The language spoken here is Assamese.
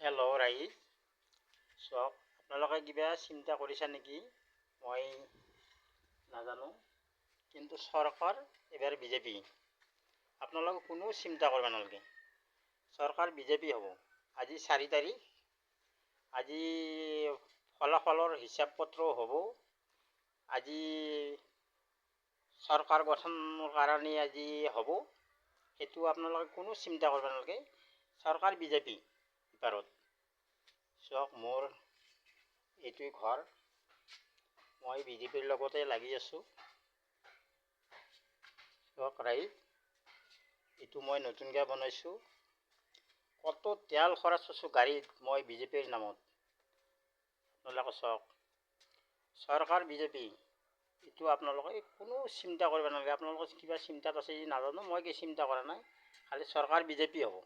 হেল্ল' ৰাইজ, চাওক আপোনালোকে কিবা চিন্তা কৰিছে নেকি? মই নাজানো, কিন্তু চৰকাৰ এবাৰ বিজেপি। আপোনালোকে কোনো চিন্তা কৰিব নালাগে, চৰকাৰ বিজেপি হ'ব। আজি 4 তাৰিখ, আজি ফলাফলৰ হিচাপ পত্ৰও হ'ব। আজি চৰকাৰ গঠনৰ কাৰণে আজি হ'ব। সেইটো আপোনালোকে কোনো চিন্তা কৰিব নালাগে, চৰকাৰ বিজেপি এবাৰত। চাওক, মোৰ এইটোৱে ঘৰ, মই বিজেপিৰ লগতে লাগি আছোঁ। চাওক ৰাইজ, এইটো মই নতুনকৈ বনাইছোঁ। কত তেল খৰচ কৰিছোঁ গাড়ীত মই বিজেপিৰ নামত। আপোনালোকে চাওক, চৰকাৰ বিজেপি, এইটো আপোনালোকে কোনো চিন্তা কৰিব নালাগে। আপোনালোকে কিবা চিন্তাত আছে নাজানো, মই কি চিন্তা কৰা নাই, খালি চৰকাৰ বিজেপি হ'ব।